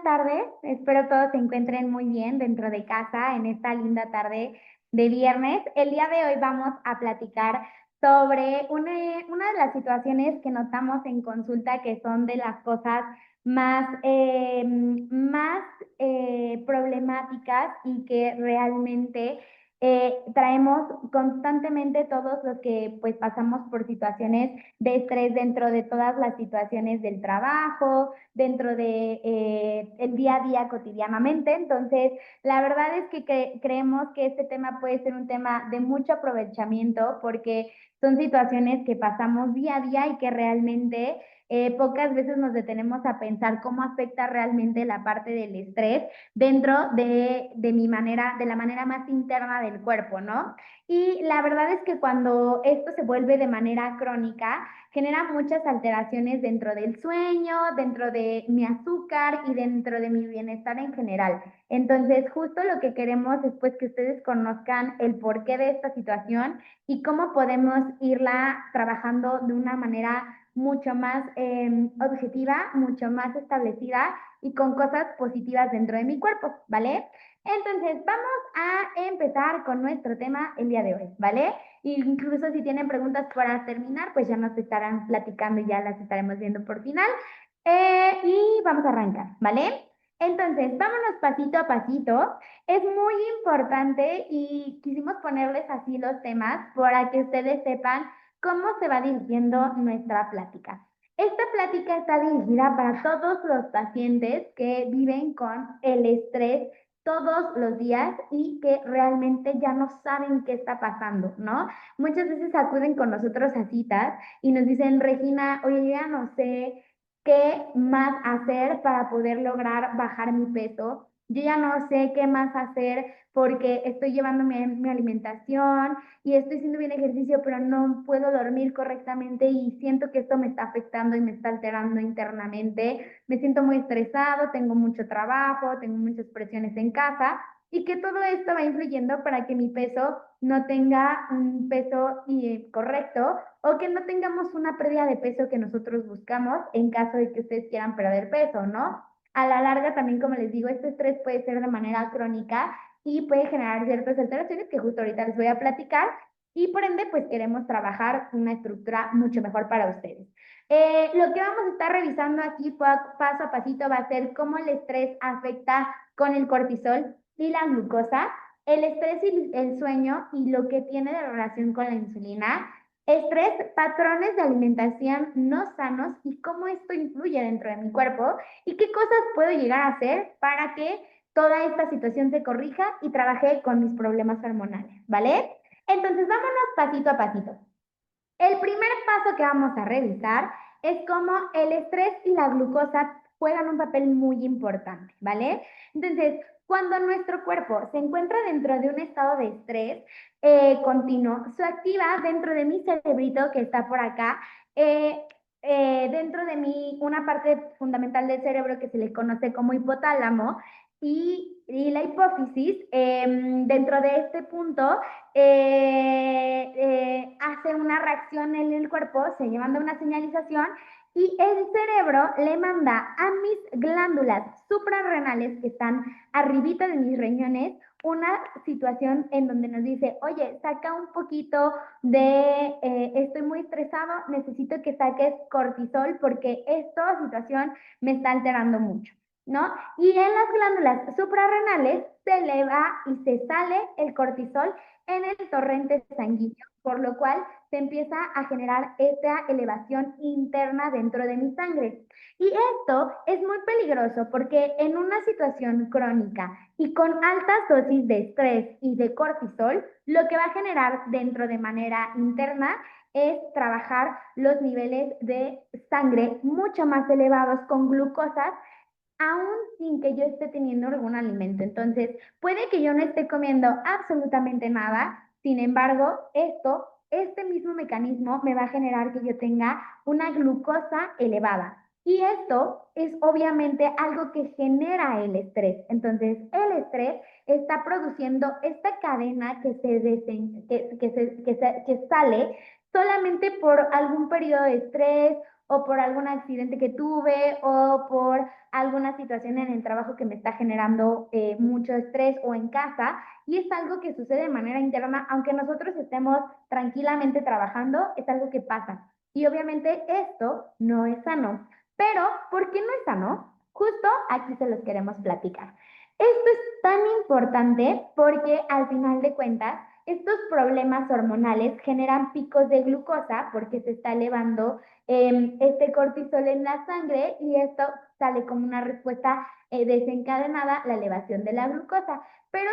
tardes. Espero todos se encuentren muy bien dentro de casa en esta linda tarde de viernes. El día de hoy vamos a platicar sobre una de las situaciones que notamos en consulta que son de las cosas más problemáticas y que realmente traemos constantemente todos los que pues pasamos por situaciones de estrés dentro de todas las situaciones del trabajo, dentro de el día a día cotidianamente. Entonces, la verdad es que creemos que este tema puede ser un tema de mucho aprovechamiento porque son situaciones que pasamos día a día y que realmente pocas veces nos detenemos a pensar cómo afecta realmente la parte del estrés dentro de mi manera, de la manera más interna del cuerpo, ¿no? Y la verdad es que cuando esto se vuelve de manera crónica, genera muchas alteraciones dentro del sueño, dentro de mi azúcar y dentro de mi bienestar en general. Entonces, justo lo que queremos es pues que ustedes conozcan el porqué de esta situación y cómo podemos irla trabajando de una manera mucho más objetiva, mucho más establecida y con cosas positivas dentro de mi cuerpo, ¿vale? Entonces, vamos a empezar con nuestro tema el día de hoy, ¿vale? Incluso si tienen preguntas para terminar, pues ya nos estarán platicando y ya las estaremos viendo por final. Y vamos a arrancar, ¿vale? Entonces, vámonos pasito a pasito. Es muy importante y quisimos ponerles así los temas para que ustedes sepan cómo se va dirigiendo nuestra plática. Esta plática está dirigida para todos los pacientes que viven con el estrés todos los días y que realmente ya no saben qué está pasando, ¿no? Muchas veces acuden con nosotros a citas y nos dicen, Regina, oye, yo ya no sé qué más hacer para poder lograr bajar mi peso. Yo ya no sé qué más hacer porque estoy llevando mi alimentación y estoy haciendo bien ejercicio, pero no puedo dormir correctamente y siento que esto me está afectando y me está alterando internamente. Me siento muy estresado, tengo mucho trabajo, tengo muchas presiones en casa y que todo esto va influyendo para que mi peso no tenga un peso correcto o que no tengamos una pérdida de peso que nosotros buscamos en caso de que ustedes quieran perder peso, ¿no? A la larga también, como les digo, este estrés puede ser de manera crónica y puede generar ciertas alteraciones que justo ahorita les voy a platicar y por ende pues queremos trabajar una estructura mucho mejor para ustedes. Lo que vamos a estar revisando aquí paso a pasito va a ser cómo el estrés afecta con el cortisol y la glucosa, el estrés y el sueño y lo que tiene de relación con la insulina, estrés, patrones de alimentación no sanos y cómo esto influye dentro de mi cuerpo y qué cosas puedo llegar a hacer para que toda esta situación se corrija y trabaje con mis problemas hormonales, ¿vale? Entonces, vámonos pasito a pasito. El primer paso que vamos a revisar es cómo el estrés y la glucosa juegan un papel muy importante, ¿vale? Entonces, cuando nuestro cuerpo se encuentra dentro de un estado de estrés continuo, se activa dentro de mi cerebrito que está por acá, eh, dentro de mí una parte fundamental del cerebro que se le conoce como hipotálamo y la hipófisis. Dentro de este punto hace una reacción en el cuerpo, se manda una señalización y el cerebro le manda a mis glándulas suprarrenales que están arribita de mis riñones una situación en donde nos dice, oye, saca un poquito estoy muy estresado, necesito que saques cortisol porque esta situación me está alterando mucho, ¿no? Y en las glándulas suprarrenales se eleva y se sale el cortisol en el torrente sanguíneo, por lo cual se empieza a generar esta elevación interna dentro de mi sangre. Y esto es muy peligroso porque en una situación crónica y con altas dosis de estrés y de cortisol, lo que va a generar dentro de manera interna es trabajar los niveles de sangre mucho más elevados con glucosas aún sin que yo esté teniendo algún alimento. Entonces, puede que yo no esté comiendo absolutamente nada, sin embargo, este mismo mecanismo me va a generar que yo tenga una glucosa elevada. Y esto es obviamente algo que genera el estrés. Entonces, el estrés está produciendo esta cadena que sale solamente por algún periodo de estrés o por algún accidente que tuve o por alguna situación en el trabajo que me está generando mucho estrés o en casa. Y es algo que sucede de manera interna, aunque nosotros estemos tranquilamente trabajando, es algo que pasa. Y obviamente esto no es sano. Pero, ¿por qué no es sano? Justo aquí se los queremos platicar. Esto es tan importante porque al final de cuentas, estos problemas hormonales generan picos de glucosa porque se está elevando este cortisol en la sangre y esto sale como una respuesta desencadenada, la elevación de la glucosa, pero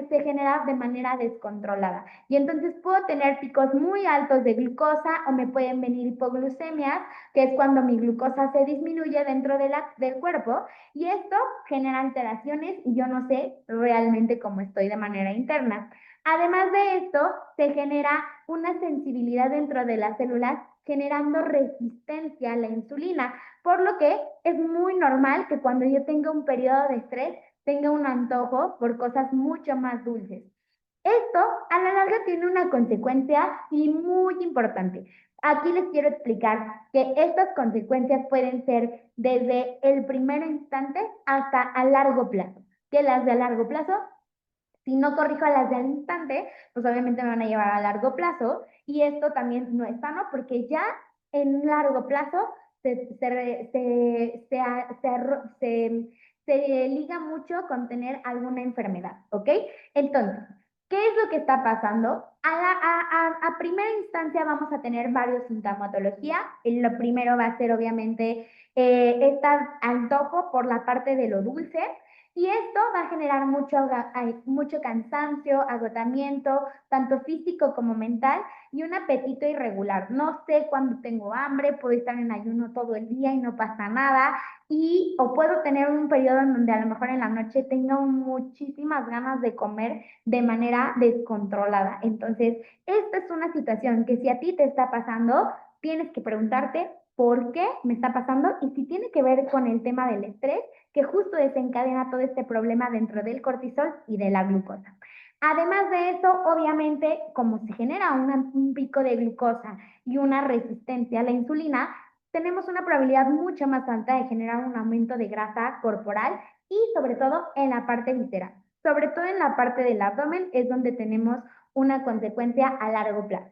se genera de manera descontrolada. Y entonces puedo tener picos muy altos de glucosa o me pueden venir hipoglucemias, que es cuando mi glucosa se disminuye dentro del cuerpo y esto genera alteraciones y yo no sé realmente cómo estoy de manera interna. Además de esto, se genera una sensibilidad dentro de las células generando resistencia a la insulina, por lo que es muy normal que cuando yo tenga un periodo de estrés tenga un antojo por cosas mucho más dulces. Esto a la larga tiene una consecuencia y muy importante. Aquí les quiero explicar que estas consecuencias pueden ser desde el primer instante hasta a largo plazo. Que las de a largo plazo, si no corrijo las del instante, pues obviamente me van a llevar a largo plazo y esto también no es sano porque ya en largo plazo se, se, re- se arro- se liga mucho con tener alguna enfermedad, ¿ok? Entonces, ¿qué es lo que está pasando? A primera instancia vamos a tener varios sintomatología. Lo primero va a ser obviamente este antojo por la parte de lo dulce. Y esto va a generar mucho cansancio, agotamiento, tanto físico como mental, y un apetito irregular. No sé cuándo tengo hambre, puedo estar en ayuno todo el día y no pasa nada, o puedo tener un periodo en donde a lo mejor en la noche tenga muchísimas ganas de comer de manera descontrolada. Entonces, esta es una situación que si a ti te está pasando, tienes que preguntarte por qué me está pasando y si tiene que ver con el tema del estrés que justo desencadena todo este problema dentro del cortisol y de la glucosa. Además de eso, obviamente, como se genera un pico de glucosa y una resistencia a la insulina, tenemos una probabilidad mucho más alta de generar un aumento de grasa corporal y sobre todo en la parte visceral. Sobre todo en la parte del abdomen es donde tenemos una consecuencia a largo plazo.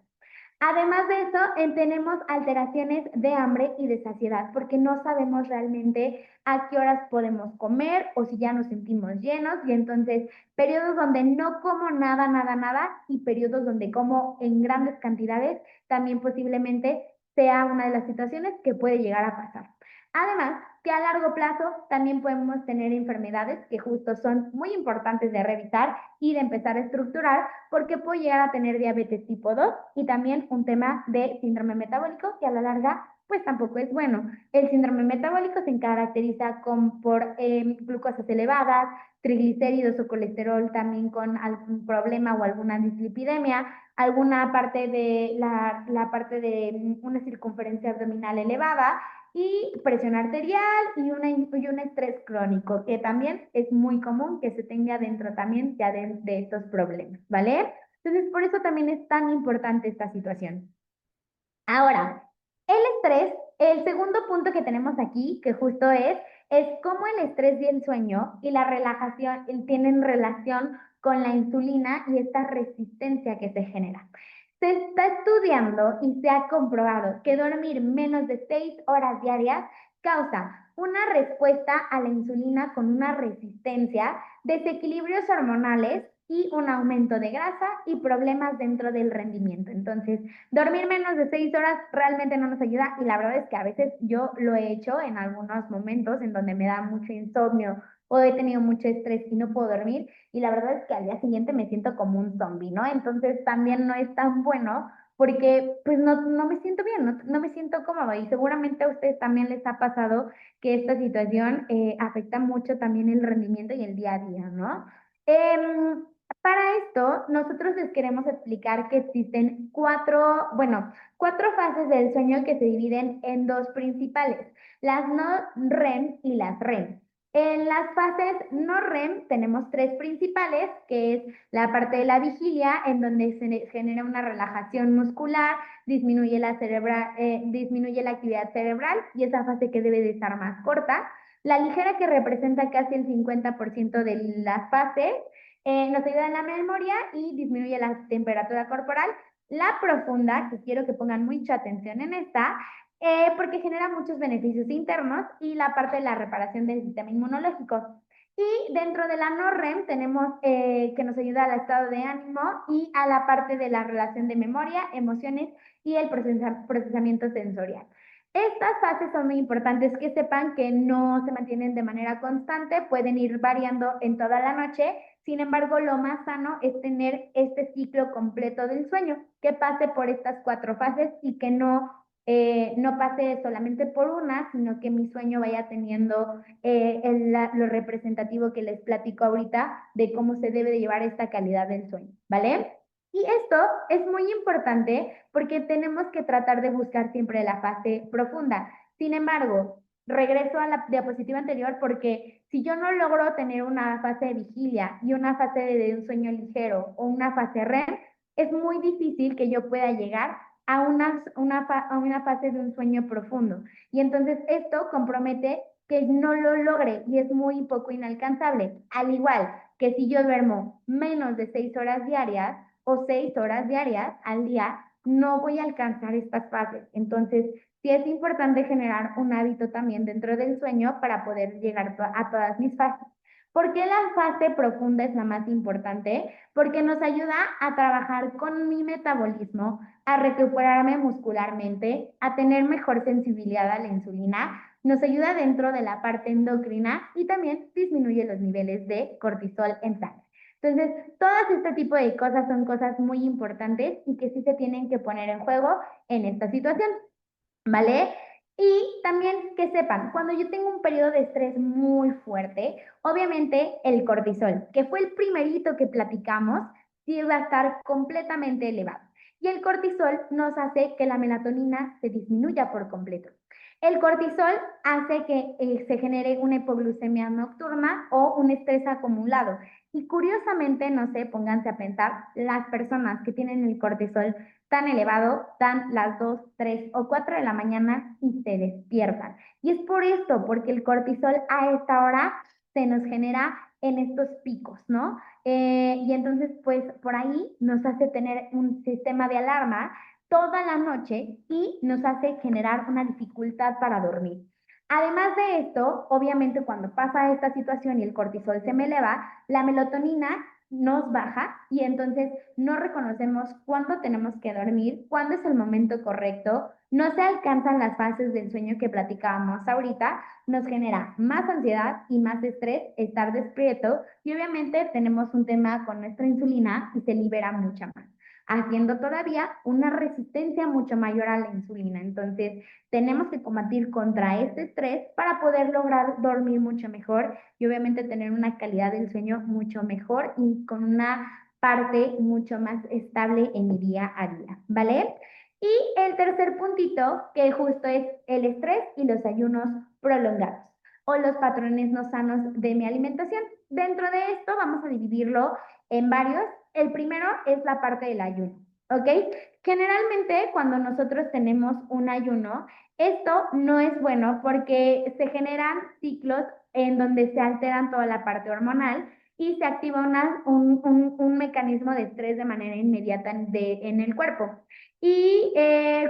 Además de eso, tenemos alteraciones de hambre y de saciedad, porque no sabemos realmente a qué horas podemos comer o si ya nos sentimos llenos, y entonces periodos donde no como nada, nada, nada, y periodos donde como en grandes cantidades, también posiblemente sea una de las situaciones que puede llegar a pasar. Además, que a largo plazo también podemos tener enfermedades que justo son muy importantes de revisar y de empezar a estructurar porque puedo llegar a tener diabetes tipo 2 y también un tema de síndrome metabólico que a la larga pues tampoco es bueno. El síndrome metabólico se caracteriza por glucosas elevadas, triglicéridos o colesterol también con algún problema o alguna dislipidemia, alguna parte de la parte de una circunferencia abdominal elevada y presión arterial y un estrés crónico, que también es muy común que se tenga dentro también ya de estos problemas, ¿vale? Entonces, por eso también es tan importante esta situación. Ahora, el estrés, el segundo punto que tenemos aquí, que justo es cómo el estrés y el sueño y la relajación tienen relación con la insulina y esta resistencia que se genera. Se está estudiando y se ha comprobado que dormir menos de 6 horas diarias causa una respuesta a la insulina con una resistencia, desequilibrios hormonales y un aumento de grasa y problemas dentro del rendimiento. Entonces, dormir menos de 6 horas realmente no nos ayuda y la verdad es que a veces yo lo he hecho en algunos momentos en donde me da mucho insomnio o he tenido mucho estrés y no puedo dormir y la verdad es que al día siguiente me siento como un zombie, ¿no? Entonces también no es tan bueno porque pues no me siento bien, no me siento cómodo y seguramente a ustedes también les ha pasado que esta situación afecta mucho también el rendimiento y el día a día, ¿no? Para esto, nosotros les queremos explicar que existen cuatro fases del sueño que se dividen en dos principales, las no REM y las REM. En las fases no REM tenemos tres principales, que es la parte de la vigilia, en donde se genera una relajación muscular, disminuye la actividad cerebral y esa fase que debe de estar más corta. La ligera, que representa casi el 50% de las fases, nos ayuda en la memoria y disminuye la temperatura corporal. La profunda, que quiero que pongan mucha atención en esta, porque genera muchos beneficios internos y la parte de la reparación del sistema inmunológico. Y dentro de la no REM tenemos que nos ayuda al estado de ánimo y a la parte de la relación de memoria, emociones y el procesamiento sensorial. Estas fases son muy importantes, que sepan que no se mantienen de manera constante, pueden ir variando en toda la noche. Sin embargo, lo más sano es tener este ciclo completo del sueño, que pase por estas cuatro fases y que no pase solamente por una, sino que mi sueño vaya teniendo lo representativo que les platico ahorita de cómo se debe de llevar esta calidad del sueño, ¿vale? Y esto es muy importante porque tenemos que tratar de buscar siempre la fase profunda. Sin embargo, regreso a la diapositiva anterior, porque si yo no logro tener una fase de vigilia y una fase de un sueño ligero o una fase REM, es muy difícil que yo pueda llegar a una fase de un sueño profundo. Y entonces esto compromete que no lo logre y es muy poco inalcanzable. Al igual que si yo duermo menos de 6 horas diarias o 6 horas diarias al día, no voy a alcanzar estas fases. Entonces, sí es importante generar un hábito también dentro del sueño para poder llegar a todas mis fases. ¿Por qué la fase profunda es la más importante? Porque nos ayuda a trabajar con mi metabolismo, a recuperarme muscularmente, a tener mejor sensibilidad a la insulina, nos ayuda dentro de la parte endocrina y también disminuye los niveles de cortisol en sangre. Entonces, todas este tipo de cosas son cosas muy importantes y que sí se tienen que poner en juego en esta situación, ¿vale? Y también que sepan, cuando yo tengo un periodo de estrés muy fuerte, obviamente el cortisol, que fue el primerito que platicamos, sí va a estar completamente elevado. Y el cortisol nos hace que la melatonina se disminuya por completo. El cortisol hace que se genere una hipoglucemia nocturna o un estrés acumulado. Y curiosamente, no sé, pónganse a pensar, las personas que tienen el cortisol tan elevado, dan las 2, 3 o 4 de la mañana y se despiertan. Y es por esto, porque el cortisol a esta hora se nos genera en estos picos, ¿no? Y entonces, pues por ahí nos hace tener un sistema de alarma toda la noche y nos hace generar una dificultad para dormir. Además de esto, obviamente cuando pasa esta situación y el cortisol se me eleva, la melatonina nos baja y entonces no reconocemos cuándo tenemos que dormir, cuándo es el momento correcto, no se alcanzan las fases del sueño que platicábamos ahorita, nos genera más ansiedad y más estrés estar despierto y obviamente tenemos un tema con nuestra insulina y se libera mucha más, haciendo todavía una resistencia mucho mayor a la insulina. Entonces, tenemos que combatir contra este estrés para poder lograr dormir mucho mejor y obviamente tener una calidad del sueño mucho mejor y con una parte mucho más estable en mi día a día, ¿vale? Y el tercer puntito, que justo es el estrés y los ayunos prolongados o los patrones no sanos de mi alimentación. Dentro de esto vamos a dividirlo en varios. El primero es la parte del ayuno, ¿ok? Generalmente cuando nosotros tenemos un ayuno, esto no es bueno porque se generan ciclos en donde se alteran toda la parte hormonal y se activa un mecanismo de estrés de manera inmediata en el cuerpo. Y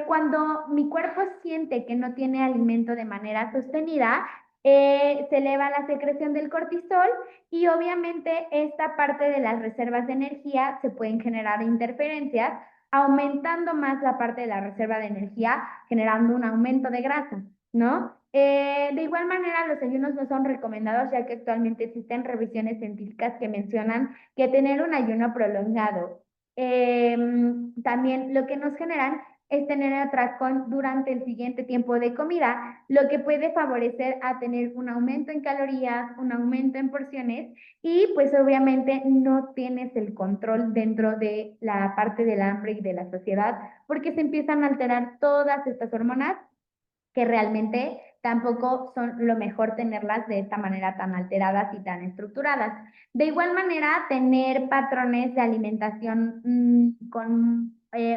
cuando mi cuerpo siente que no tiene alimento de manera sostenida, se eleva la secreción del cortisol y obviamente esta parte de las reservas de energía se pueden generar interferencias, aumentando más la parte de la reserva de energía, generando un aumento de grasa, ¿no? De igual manera, los ayunos no son recomendados, ya que actualmente existen revisiones científicas que mencionan que tener un ayuno prolongado también lo que nos generan es tener atracón durante el siguiente tiempo de comida, lo que puede favorecer a tener un aumento en calorías, un aumento en porciones y pues obviamente no tienes el control dentro de la parte del hambre y de la saciedad porque se empiezan a alterar todas estas hormonas que realmente tampoco son lo mejor tenerlas de esta manera tan alteradas y tan estructuradas. De igual manera, tener patrones de alimentación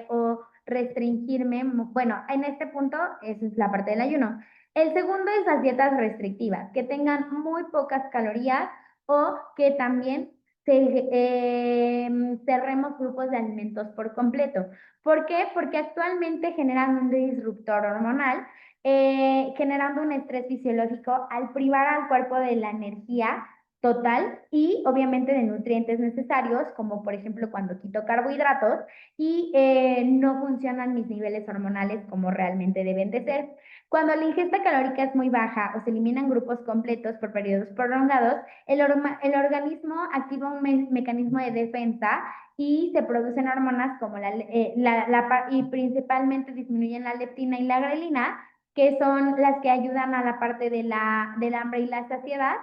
o restringirme, bueno, en este punto, esa es la parte del ayuno. El segundo es las dietas restrictivas, que tengan muy pocas calorías o que también cerremos grupos de alimentos por completo. ¿Por qué? Porque actualmente generan un disruptor hormonal, generando un estrés fisiológico al privar al cuerpo de la energía total y obviamente de nutrientes necesarios, como por ejemplo cuando quito carbohidratos y no funcionan mis niveles hormonales como realmente deben de ser. Cuando la ingesta calórica es muy baja o se eliminan grupos completos por periodos prolongados, el organismo activa un mecanismo de defensa y se producen hormonas como y principalmente disminuyen la leptina y la grelina, que son las que ayudan a la parte del hambre y la saciedad,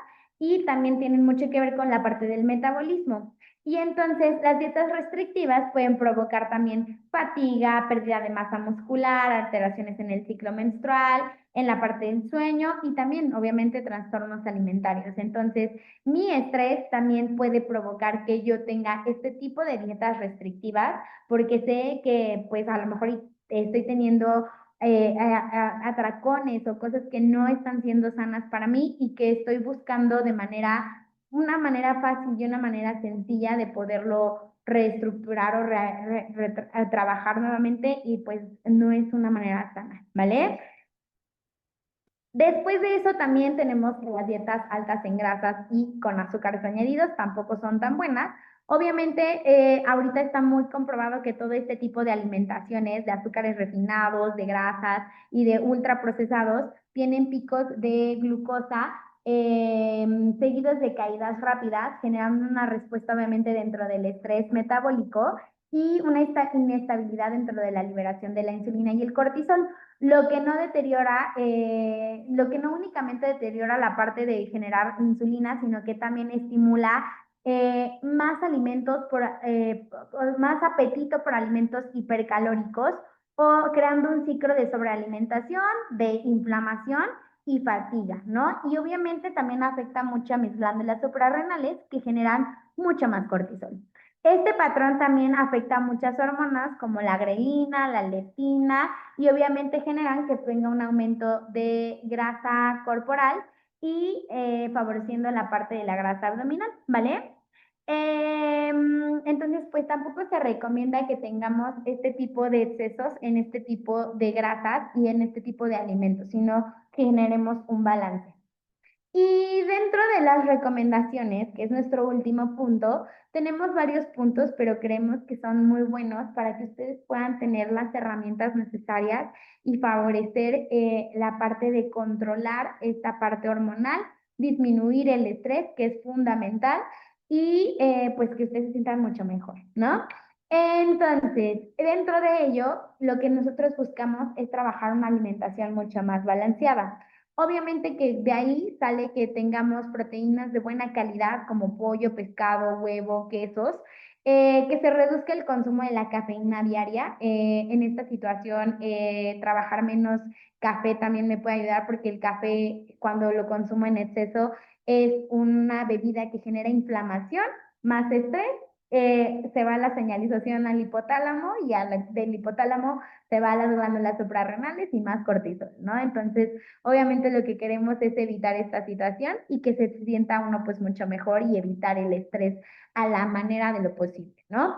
y también tienen mucho que ver con la parte del metabolismo. Y entonces las dietas restrictivas pueden provocar también fatiga, pérdida de masa muscular, alteraciones en el ciclo menstrual, en la parte del sueño y también obviamente trastornos alimentarios. Entonces, mi estrés también puede provocar que yo tenga este tipo de dietas restrictivas porque sé que pues a lo mejor estoy teniendo atracones o cosas que no están siendo sanas para mí y que estoy buscando una manera fácil y una manera sencilla de poderlo reestructurar o trabajar nuevamente y pues no es una manera sana, ¿vale? Después de eso también tenemos que las dietas altas en grasas y con azúcares añadidos tampoco son tan buenas. Obviamente, ahorita está muy comprobado que todo este tipo de alimentaciones, de azúcares refinados, de grasas y de ultraprocesados, tienen picos de glucosa eh, seguidos de caídas rápidas, generando una respuesta obviamente dentro del estrés metabólico y una inestabilidad dentro de la liberación de la insulina y el cortisol. Lo que no únicamente deteriora la parte de generar insulina, sino que también estimula más alimentos, más apetito por alimentos hipercalóricos o creando un ciclo de sobrealimentación, de inflamación y fatiga, ¿no? Y obviamente también afecta mucho a mis glándulas suprarrenales que generan mucho más cortisol. Este patrón también afecta a muchas hormonas como la grelina, la leptina y obviamente generan que tenga un aumento de grasa corporal y favoreciendo la parte de la grasa abdominal, ¿vale? Entonces, pues tampoco se recomienda que tengamos este tipo de excesos en este tipo de grasas y en este tipo de alimentos, sino que generemos un balance. Y dentro de las recomendaciones, que es nuestro último punto, tenemos varios puntos, pero creemos que son muy buenos para que ustedes puedan tener las herramientas necesarias y favorecer la parte de controlar esta parte hormonal, disminuir el estrés, que es fundamental, y pues que ustedes se sientan mucho mejor, ¿no? Entonces, dentro de ello, lo que nosotros buscamos es trabajar una alimentación mucho más balanceada. Obviamente que de ahí sale que tengamos proteínas de buena calidad como pollo, pescado, huevo, quesos, que se reduzca el consumo de la cafeína diaria. En esta situación, trabajar menos café también me puede ayudar porque el café cuando lo consumo en exceso es una bebida que genera inflamación más estrés. Se va la señalización al hipotálamo y del hipotálamo se va a las glándulas suprarrenales y más cortisol, ¿no? Entonces, obviamente lo que queremos es evitar esta situación y que se sienta uno pues mucho mejor y evitar el estrés a la manera de lo posible, ¿no?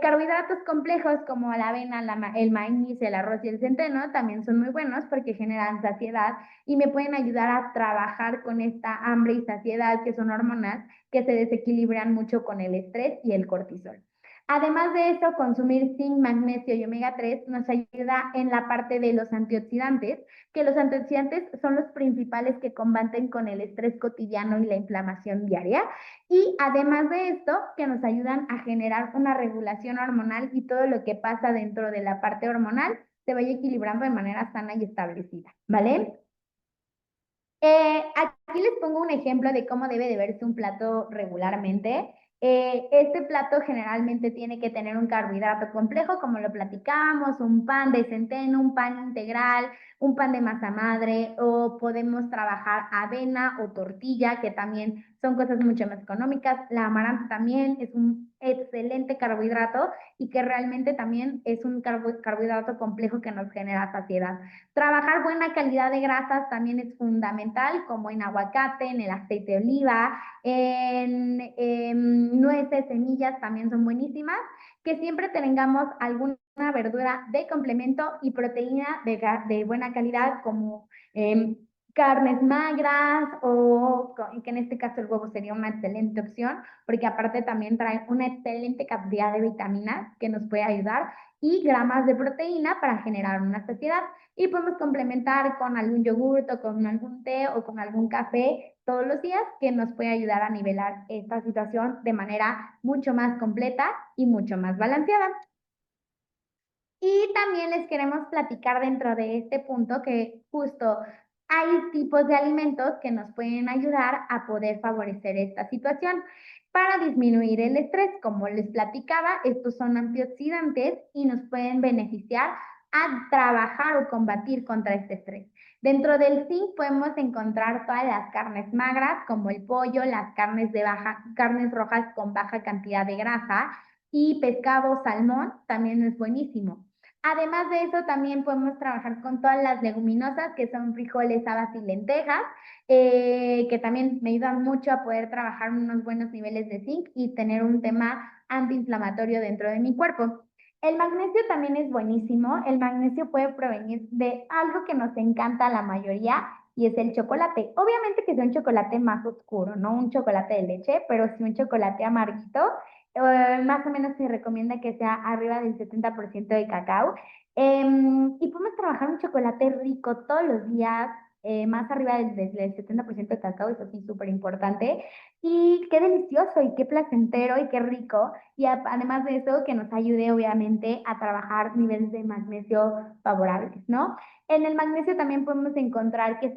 Carbohidratos complejos como la avena, el maíz, el arroz y el centeno también son muy buenos porque generan saciedad y me pueden ayudar a trabajar con esta hambre y saciedad que son hormonas que se desequilibran mucho con el estrés y el cortisol. Además de esto, consumir zinc, magnesio y omega 3 nos ayuda en la parte de los antioxidantes, que los antioxidantes son los principales que combaten con el estrés cotidiano y la inflamación diaria. Y además de esto, que nos ayudan a generar una regulación hormonal y todo lo que pasa dentro de la parte hormonal se vaya equilibrando de manera sana y establecida, ¿vale? Aquí les pongo un ejemplo de cómo debe de verse un plato regularmente. Este plato generalmente tiene que tener un carbohidrato complejo, como lo platicábamos, un pan de centeno, un pan integral, un pan de masa madre, o podemos trabajar avena o tortilla, que también son cosas mucho más económicas. La amaranto también es un excelente carbohidrato y que realmente también es un carbohidrato complejo que nos genera saciedad. Trabajar buena calidad de grasas también es fundamental, como en aguacate, en el aceite de oliva, en nueces, semillas también son buenísimas. Que siempre tengamos alguna verdura de complemento y proteína de buena calidad, como carnes magras o que en este caso el huevo sería una excelente opción, porque aparte también trae una excelente cantidad de vitaminas que nos puede ayudar y gramas de proteína para generar una saciedad. Y podemos complementar con algún yogurt o con algún té o con algún café todos los días que nos puede ayudar a nivelar esta situación de manera mucho más completa y mucho más balanceada. Y también les queremos platicar dentro de este punto que justo hay tipos de alimentos que nos pueden ayudar a poder favorecer esta situación para disminuir el estrés. Como les platicaba, estos son antioxidantes y nos pueden beneficiar a trabajar o combatir contra este estrés. Dentro del zinc podemos encontrar todas las carnes magras, como el pollo, las carnes rojas con baja cantidad de grasa y pescado, salmón, también es buenísimo. Además de eso, también podemos trabajar con todas las leguminosas, que son frijoles, habas y lentejas, que también me ayudan mucho a poder trabajar unos buenos niveles de zinc y tener un tema antiinflamatorio dentro de mi cuerpo. El magnesio también es buenísimo. El magnesio puede provenir de algo que nos encanta a la mayoría y es el chocolate. Obviamente que sea un chocolate más oscuro, no un chocolate de leche, pero sí un chocolate amarguito. Más o menos se recomienda que sea arriba del 70% de cacao. Y podemos trabajar un chocolate rico todos los días, más arriba del 70% de cacao, eso sí, súper importante. Y qué delicioso y qué placentero y qué rico. Y además de eso, que nos ayude obviamente a trabajar niveles de magnesio favorables, ¿no? En el magnesio también podemos encontrar que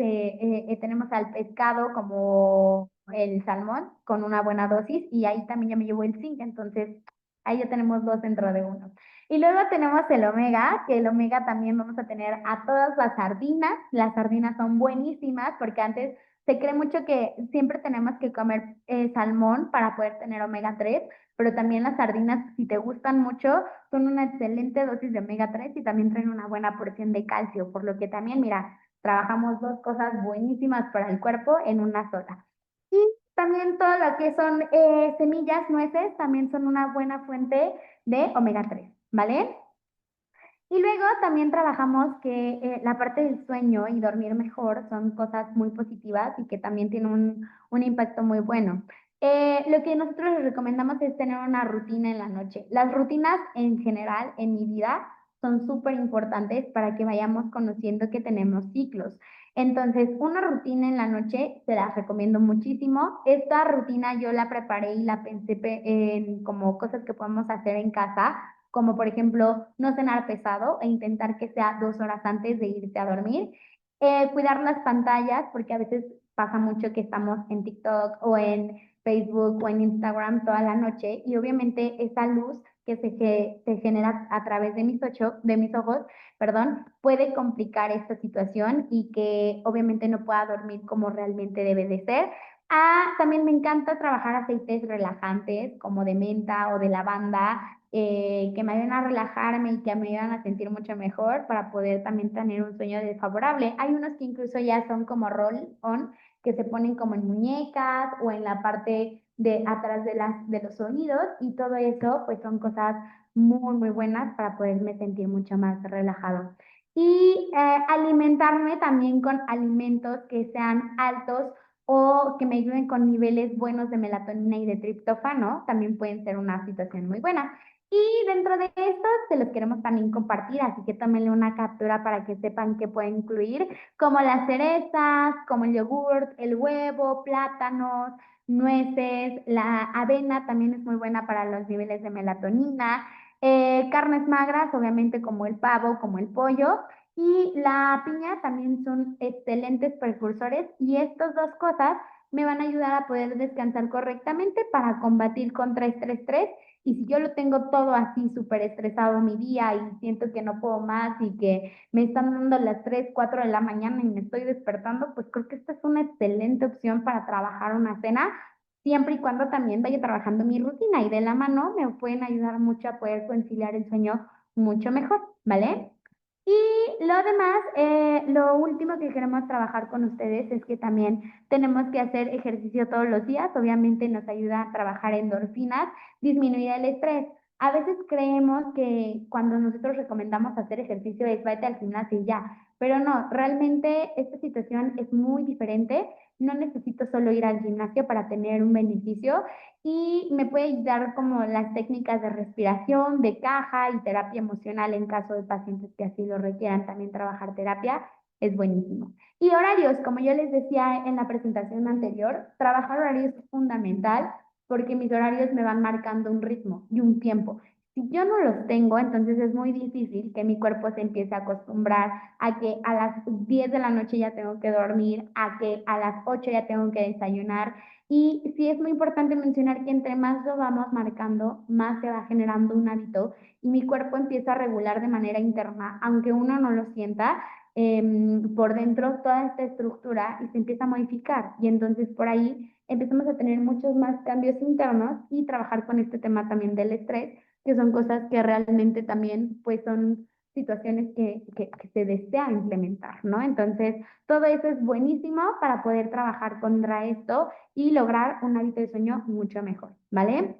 tenemos al pescado como el salmón con una buena dosis y ahí también ya me llevo el zinc, entonces ahí ya tenemos dos dentro de uno. Y luego tenemos el omega, que el omega también vamos a tener a todas las sardinas son buenísimas porque antes se cree mucho que siempre tenemos que comer salmón para poder tener omega 3, pero también las sardinas, si te gustan mucho, son una excelente dosis de omega 3 y también traen una buena porción de calcio, por lo que también, mira, trabajamos dos cosas buenísimas para el cuerpo en una sola. Y también todo lo que son semillas, nueces, también son una buena fuente de omega 3, ¿vale? Y luego también trabajamos que la parte del sueño y dormir mejor son cosas muy positivas y que también tienen un impacto muy bueno. Lo que nosotros les recomendamos es tener una rutina en la noche. Las rutinas en general en mi vida son súper importantes para que vayamos conociendo que tenemos ciclos. Entonces, una rutina en la noche se la recomiendo muchísimo. Esta rutina yo la preparé y la pensé en como cosas que podemos hacer en casa, como por ejemplo no cenar pesado e intentar que sea 2 horas antes de irte a dormir. Cuidar las pantallas, porque a veces pasa mucho que estamos en TikTok o en Facebook o en Instagram toda la noche y obviamente esa luz que se genera a través de mis ojos, perdón, puede complicar esta situación y que obviamente no pueda dormir como realmente debe de ser. También me encanta trabajar aceites relajantes como de menta o de lavanda, que me ayudan a relajarme y que me ayudan a sentir mucho mejor para poder también tener un sueño desfavorable. Hay unos que incluso ya son como roll-on, que se ponen como en muñecas o en la parte de atrás de los oídos y todo eso pues son cosas muy, muy buenas para poderme sentir mucho más relajado. Y alimentarme también con alimentos que sean altos o que me ayuden con niveles buenos de melatonina y de triptófano, también pueden ser una situación muy buena. Y dentro de estos se los queremos también compartir, así que tómenle una captura para que sepan qué puede incluir, como las cerezas, como el yogurt, el huevo, plátanos, nueces, la avena también es muy buena para los niveles de melatonina, carnes magras, obviamente como el pavo, como el pollo, y la piña también son excelentes precursores y estas dos cosas me van a ayudar a poder descansar correctamente para combatir contra este estrés. Y si yo lo tengo todo así súper estresado mi día y siento que no puedo más y que me están dando las 3 4 de la mañana y me estoy despertando, pues creo que esta es una excelente opción para trabajar una cena, siempre y cuando también vaya trabajando mi rutina y de la mano me pueden ayudar mucho a poder conciliar el sueño mucho mejor, ¿vale? Y lo demás, lo último que queremos trabajar con ustedes es que también tenemos que hacer ejercicio todos los días. Obviamente nos ayuda a trabajar endorfinas, disminuir el estrés. A veces creemos que cuando nosotros recomendamos hacer ejercicio es vete al gimnasio y ya, pero no, realmente esta situación es muy diferente. No necesito solo ir al gimnasio para tener un beneficio y me puede ayudar como las técnicas de respiración, de caja y terapia emocional en caso de pacientes que así lo requieran. También trabajar terapia es buenísimo. Y horarios, como yo les decía en la presentación anterior, trabajar horarios es fundamental porque mis horarios me van marcando un ritmo y un tiempo. Si yo no los tengo, entonces es muy difícil que mi cuerpo se empiece a acostumbrar a que a las 10 de la noche ya tengo que dormir, a que a las 8 ya tengo que desayunar. Y sí es muy importante mencionar que entre más lo vamos marcando, más se va generando un hábito y mi cuerpo empieza a regular de manera interna, aunque uno no lo sienta, por dentro toda esta estructura y se empieza a modificar. Y entonces por ahí empezamos a tener muchos más cambios internos y trabajar con este tema también del estrés, que son cosas que realmente también pues son situaciones que se desea implementar, ¿no? Entonces, todo eso es buenísimo para poder trabajar contra esto y lograr un hábito de sueño mucho mejor, ¿vale?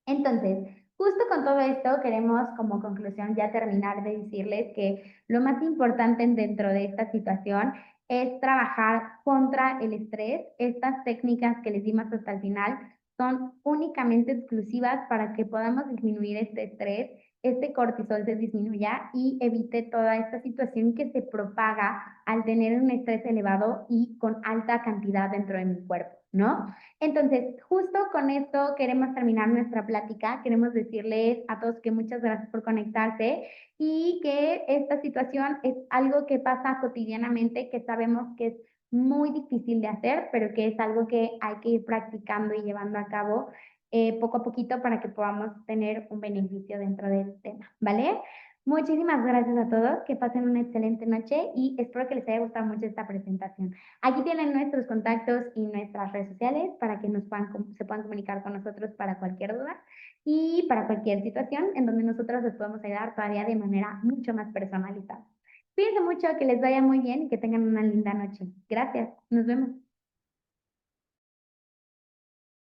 Entonces, justo con todo esto queremos como conclusión ya terminar de decirles que lo más importante dentro de esta situación es trabajar contra el estrés. Estas técnicas que les dimos hasta el final son únicamente exclusivas para que podamos disminuir este estrés, este cortisol se disminuya y evite toda esta situación que se propaga al tener un estrés elevado y con alta cantidad dentro de mi cuerpo, ¿no? Entonces, justo con esto queremos terminar nuestra plática. Queremos decirles a todos que muchas gracias por conectarse y que esta situación es algo que pasa cotidianamente, que sabemos que es muy difícil de hacer, pero que es algo que hay que ir practicando y llevando a cabo poco a poquito para que podamos tener un beneficio dentro del tema, ¿vale? Muchísimas gracias a todos, que pasen una excelente noche y espero que les haya gustado mucho esta presentación. Aquí tienen nuestros contactos y nuestras redes sociales para que se puedan comunicar con nosotros para cualquier duda y para cualquier situación en donde nosotros les podemos ayudar todavía de manera mucho más personalizada. Cuídense mucho, que les vaya muy bien y que tengan una linda noche. Gracias, nos vemos.